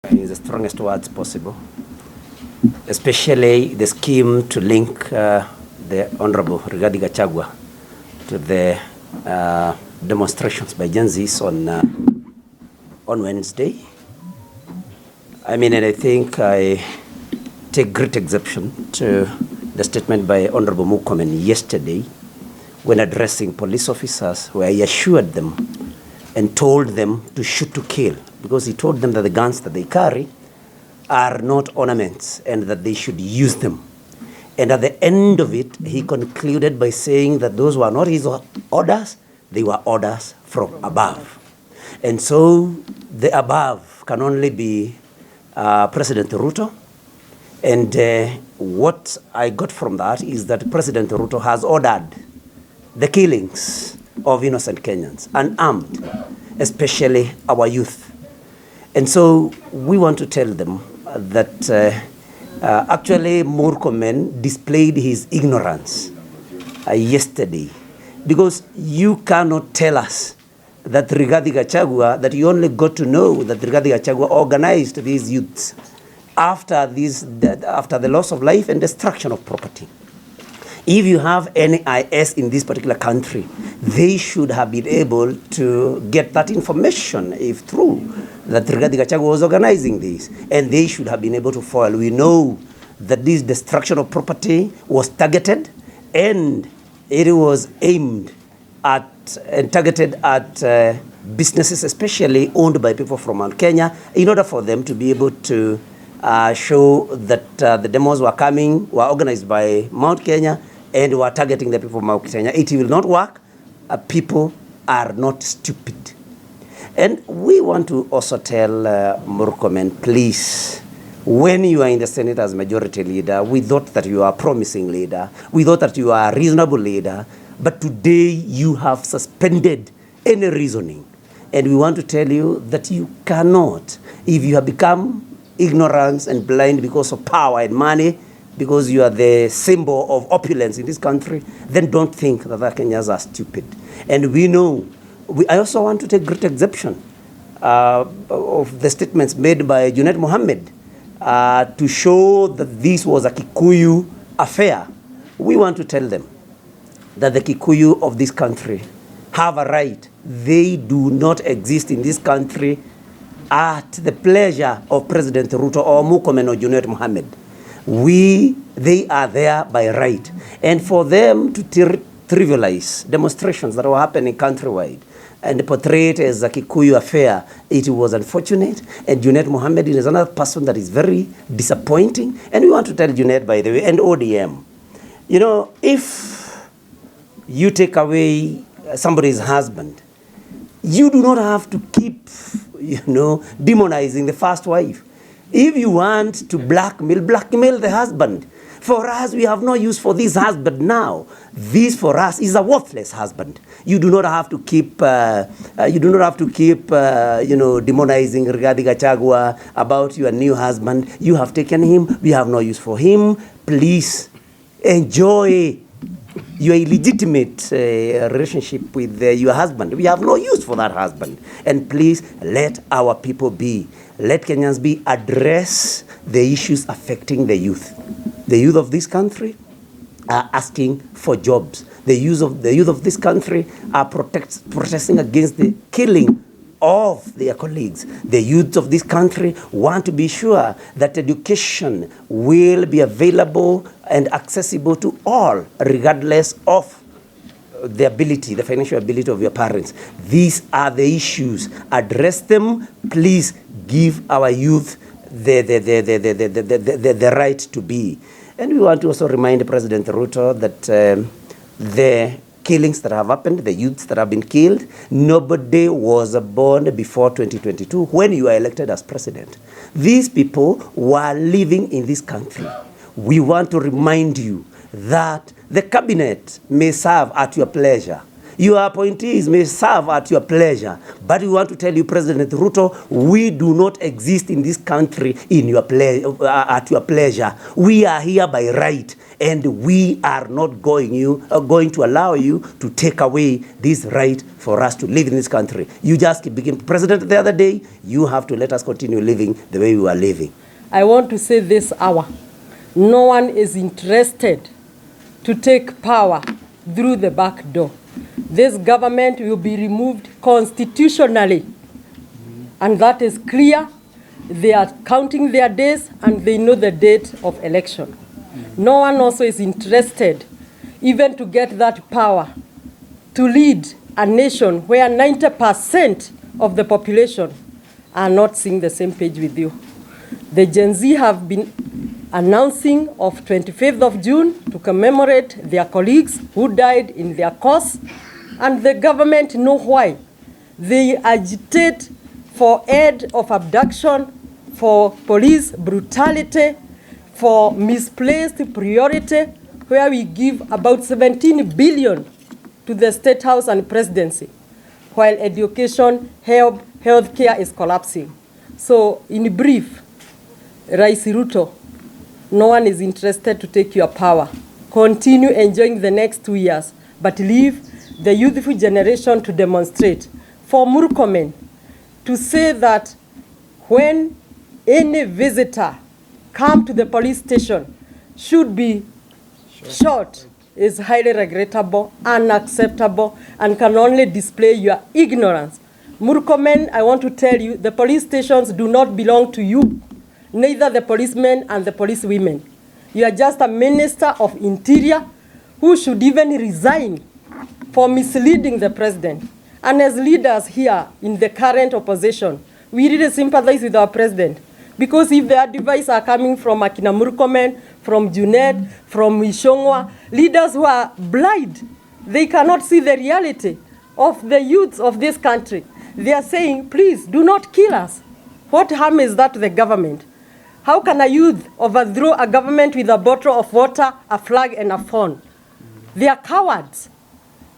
In the strongest words possible, especially the scheme to link the Honorable Gachagua to the demonstrations by Gen Zs on Wednesday. I mean, and I think I take great exception to the statement by Honorable Murkomen yesterday when addressing police officers, where he assured them and told them to shoot to kill, because he told them that the guns that they carry are not ornaments and that they should use them. And at the end of it, he concluded by saying that those were not his orders, they were orders from above. And so the above can only be President RUTO. And what I got from that is that President RUTO has ordered the killings of innocent Kenyans, unarmed, especially our youth. And so we want to tell them that actually Murkomen displayed his ignorance yesterday, because you cannot tell us that Gachagua, that you only got to know that Gachagua organized these youths after the loss of life and destruction of property. If you have any IS in this particular country, they should have been able to get that information, if true, that Gachagua was organizing this, and they should have been able to foil. We know that this destruction of property was targeted, and it was aimed at and targeted at businesses, especially owned by people from Mount Kenya, in order for them to be able to show that the demos were organized by Mount Kenya, and were targeting the people of Mount Kenya. It will not work. People are not stupid. And we want to also tell Murkomen, please, when you are in the Senate as majority leader, we thought that you are a promising leader. We thought that you are a reasonable leader. But today you have suspended any reasoning. And we want to tell you that you cannot, if you have become ignorant and blind because of power and money, because you are the symbol of opulence in this country, then don't think that the Kenyans are stupid. And we know, I also want to take great exception of the statements made by Junet Mohammed to show that this was a Kikuyu affair. We want to tell them that the Kikuyu of this country have a right. They do not exist in this country at the pleasure of President Ruto or Murkomen or Junet Mohammed. They are there by right. And for them to trivialize demonstrations that were happening countrywide and portray it as a Kikuyu affair, it was unfortunate. And Junet Mohammed is another person that is very disappointing. And we want to tell Junet, by the way, and ODM, you know, if you take away somebody's husband, you do not have to keep, demonizing the first wife. If you want to blackmail the husband. For us, we have no use for this husband now. This for us is a worthless husband. You do not have to keep, demonizing Gachagua about your new husband. You have taken him. We have no use for him. Please enjoy your illegitimate relationship with your husband. We have no use for that husband. And please let our people be. Let Kenyans be. Address the issues affecting the youth. The youth of this country are asking for jobs. The youth of this country are protesting against the killing of their colleagues. The youth of this country want to be sure that education will be available and accessible to all, regardless of the ability, the financial ability of your parents. These are the issues. Address them. Please give our youth the right to be. And we want to also remind President Ruto that the killings that have happened, the youths that have been killed, nobody was born before 2022 when you were elected as president. These people were living in this country. We want to remind you that the cabinet may serve at your pleasure. Your appointees may serve at your pleasure, but we want to tell you, President Ruto, we do not exist in this country in your at your pleasure. We are here by right, and we are not going to allow you to take away this right for us to live in this country. You just became president the other day. You have to let us continue living the way we were living. I want to say this hour, no one is interested to take power through the back door. This government will be removed constitutionally, and that is clear. They are counting their days, and they know the date of election. No one also is interested even to get that power to lead a nation where 90% of the population are not seeing the same page with you. The Gen Z have been announcing of 25th of June to commemorate their colleagues who died in their cause, and the government know why. They agitate for aid of abduction, for police brutality, for misplaced priority, where we give about 17 billion to the State House and presidency, while education, healthcare is collapsing. So in brief, Rais Ruto, no one is interested to take your power. Continue enjoying the next 2 years, but leave the youthful generation to demonstrate. For Murkomen, to say that when any visitor come to the police station should be shot is highly regrettable, unacceptable, and can only display your ignorance. Murkomen, I want to tell you, the police stations do not belong to you, neither the policemen and the policewomen. You are just a minister of interior who should even resign for misleading the president. And as leaders here in the current opposition, we really sympathize with our president, because if the advice are coming from Akina Murkomen, from Junet, from Ishongwa, leaders who are blind, they cannot see the reality of the youths of this country. They are saying, please do not kill us. What harm is that to the government? How can a youth overthrow a government with a bottle of water, a flag, and a phone? They are cowards,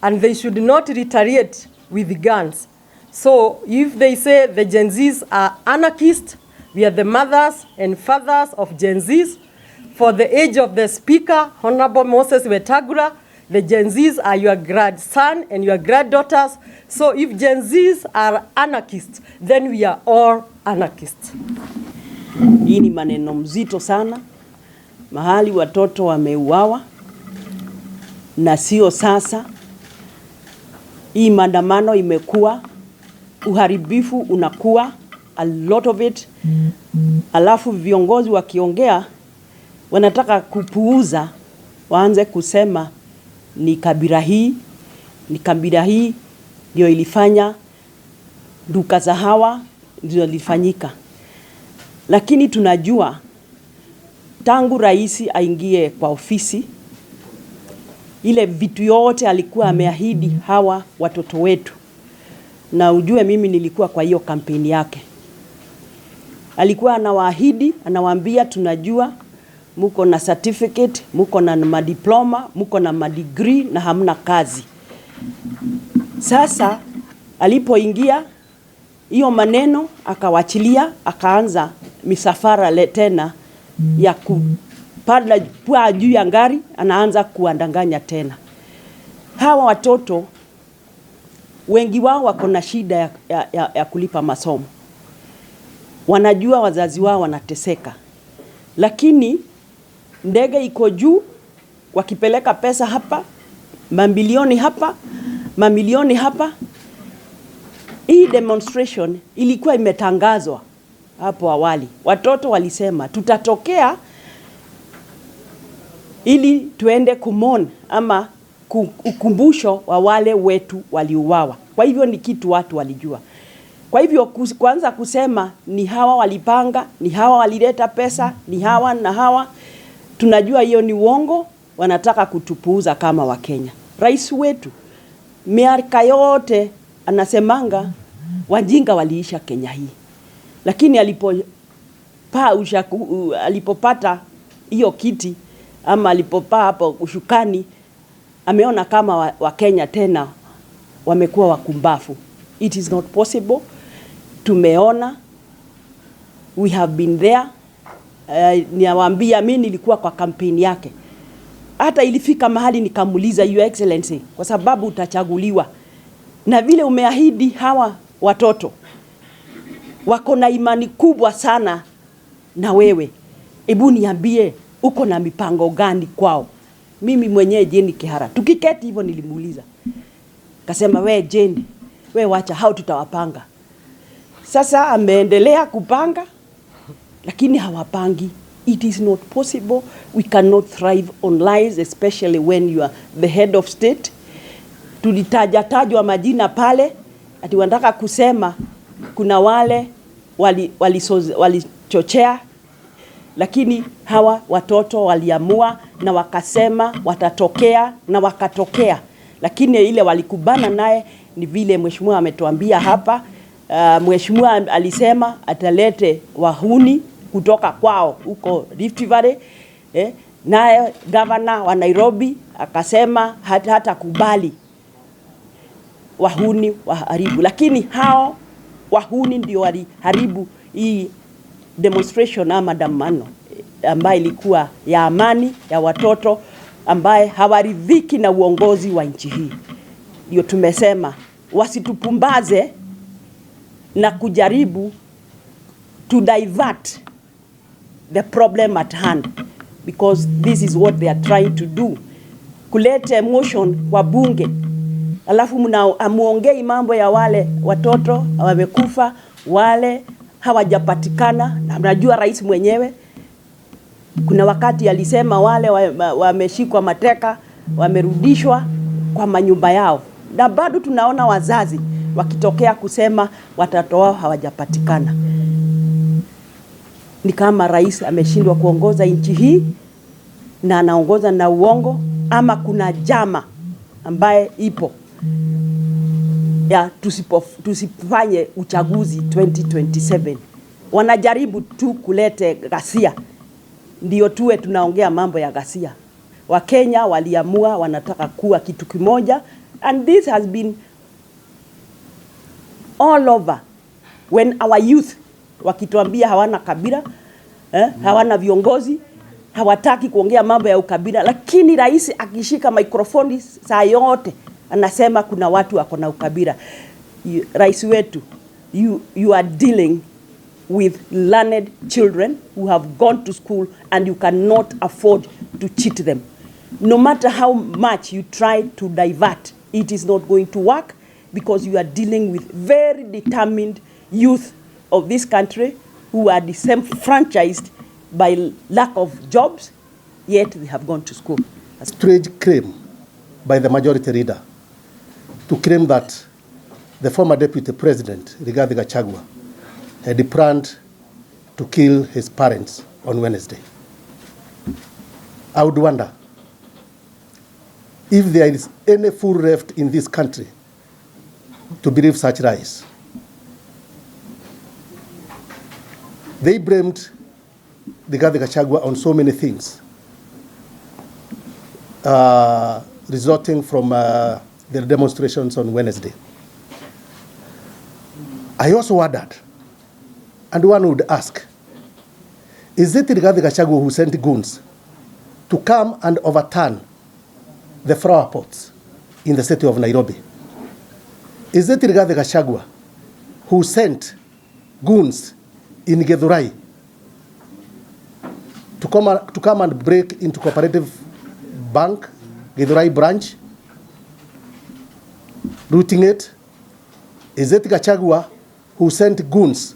and they should not retaliate with guns. So if they say the Gen Zs are anarchists, we are the mothers and fathers of Gen Zs. For the age of the Speaker, Honorable Moses Wetangula, the Gen Zs are your grandson and your granddaughters. So if Gen Zs are anarchists, then we are all anarchists. Hii ni maneno mzito sana, mahali watoto wameuawa na sio sasa. Hii maandamano imekuwa, uharibifu unakuwa, a lot of it. Alafu viongozi wakiongea wanataka kupuuza, waanze kusema ni kabila hii ndio ilifanya duka za hawa ndio ilifanyika. Lakini tunajua tangu rais aingie kwa ofisi, ile vitu yote alikuwa ameahidi hawa watoto wetu. Na ujue mimi nilikuwa kwa hiyo kampeni yake. Alikuwa anawaahidi, anawaambia tunajua muko na certificate, muko na madiploma, muko na madegree na hamna kazi. Sasa alipoingia hiyo maneno akawachilia, akaanza misafara tena ya kupanda kwa juu ya ngari, anaanza kuandanganya tena. Hawa watoto wengi wao wako na shida ya kulipa masomo. Wanajua wazazi wao wanateseka. Lakini ndege iko juu, wakipeleka pesa hapa, mamilioni hapa, mamilioni hapa. Hii demonstration ilikuwa imetangazwa hapo awali. Watoto walisema tutatokea ili tuende kumon ama ukumbusho wa wale wetu waliuawa. Kwa hivyo ni kitu watu walijua. Kwa hivyo kuanza kusema ni hawa walipanga, ni hawa walileta pesa, ni hawa na hawa, tunajua hiyo ni uongo, wanataka kutupuuza kama Wakenya. Rais wetu miaka yote anasemanga wajinga waliisha Kenya hii. Lakini alipopata hiyo kiti ama alipopaa hapo ushukani, ameona kama Wakenya tena wamekuwa wakumbafu. It is not possible. Tumeona, we have been there. Niwaambia mimi nilikuwa kwa kampeni yake. Hata ilifika mahali nikamuuliza, Your Excellency, kwa sababu utachaguliwa na vile umeahidi hawa watoto wako na imani kubwa sana na wewe, hebu niambie uko na mipango gani kwao? Mimi mwenyewe Jane Kihara tukiketi hivyo nilimuuliza, kasema we Jane, we wacha, hao tutawapanga. Sasa ameendelea kupanga, lakini hawapangi. It is not possible. We cannot thrive on lies, especially when you are the head of state. Tulitajwa majina pale, ati wanataka kusema kuna wale walichochea, lakini hawa watoto waliamua na wakasema watatokea na wakatokea. Lakini ile walikubana naye ni vile mheshimiwa ametuambia hapa. Mheshimiwa alisema atalete wahuni kutoka kwao huko Rift Valley. Naye governor wa Nairobi akasema hata kubali wahuni waharibu. Lakini hao wahuni ndio waliharibu hii demonstration ama maandamano ambayo ilikuwa ya amani ya watoto ambaye hawaridhiki na uongozi wa nchi hii. Ndio tumesema wasitupumbaze na kujaribu to divert the problem at hand, because this is what they are trying to do. Kuleta emotion kwa bunge, alafu muongei mambo ya wale watoto wamekufa, wale hawajapatikana. Na mnajua rais mwenyewe kuna wakati alisema wale wameshikwa mateka wamerudishwa kwa manyumba yao, na bado tunaona wazazi wakitokea kusema watoto wao hawajapatikana. Ni kama rais ameshindwa kuongoza nchi hii na anaongoza na uongo, ama kuna jama ambaye ipo ya tusifanye uchaguzi 2027. Wanajaribu tu kulete ghasia, ndio tuwe tunaongea mambo ya ghasia. Wakenya waliamua wanataka kuwa kitu kimoja, and this has been all over. When our youth wakituambia hawana kabila, hawana viongozi, hawataki kuongea mambo ya ukabila, lakini rais akishika mikrofoni saa yote anasema kuna watu wako na ukabila. Rais wetu, you are dealing with learned children who have gone to school, and you cannot afford to cheat them. No matter how much you try to divert, it is not going to work, because you are dealing with very determined youth of this country who are disenfranchised by lack of jobs, yet they have gone to school. A strange claim by the majority leader to claim that the former deputy president, Rigathi Gachagua, had planned to kill his parents on Wednesday. I would wonder if there is any fool left in this country to believe such lies. They blamed Rigathi Gachagua on so many things, resulting from the demonstrations on Wednesday. I also wondered, and one would ask, is it Rigathi Gachagua who sent goons to come and overturn the flower pots in the city of Nairobi? Is it Rigathi Gachagua who sent goons in Githurai to come and break into Cooperative Bank, Githurai branch, looting it? Is it Gachagua who sent goons,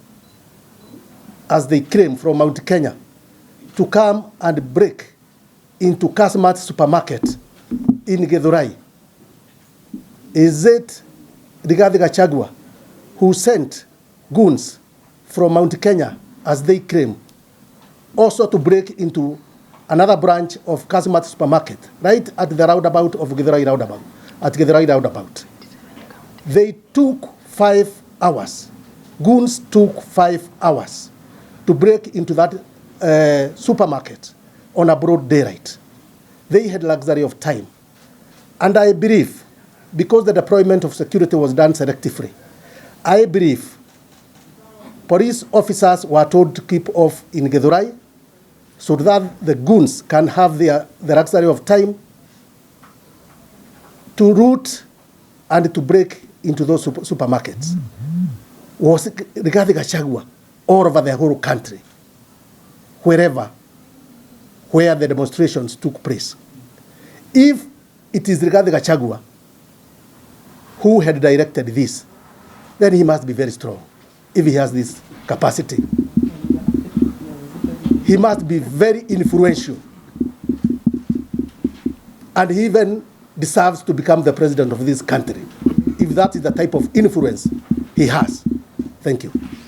as they claim, from Mount Kenya to come and break into Kasmat supermarket in Githurai? Is it Rigathi Gachagua who sent goons from Mount Kenya, as they claim, also to break into another branch of Kasmat supermarket, right at the roundabout of Githurai roundabout, at Githurai roundabout? They took 5 hours. Goons took 5 hours to break into that supermarket on a broad daylight. They had luxury of time. And I believe because the deployment of security was done selectively, I believe police officers were told to keep off in Githurai so that the goons can have the luxury of time to root and to break into those supermarkets. Was Rigathi Gachagua all over the whole country, where the demonstrations took place. If it is Rigathi Gachagua who had directed this, then he must be very strong if he has this capacity. He must be very influential. And he even deserves to become the president of this country, if that is the type of influence he has. Thank you.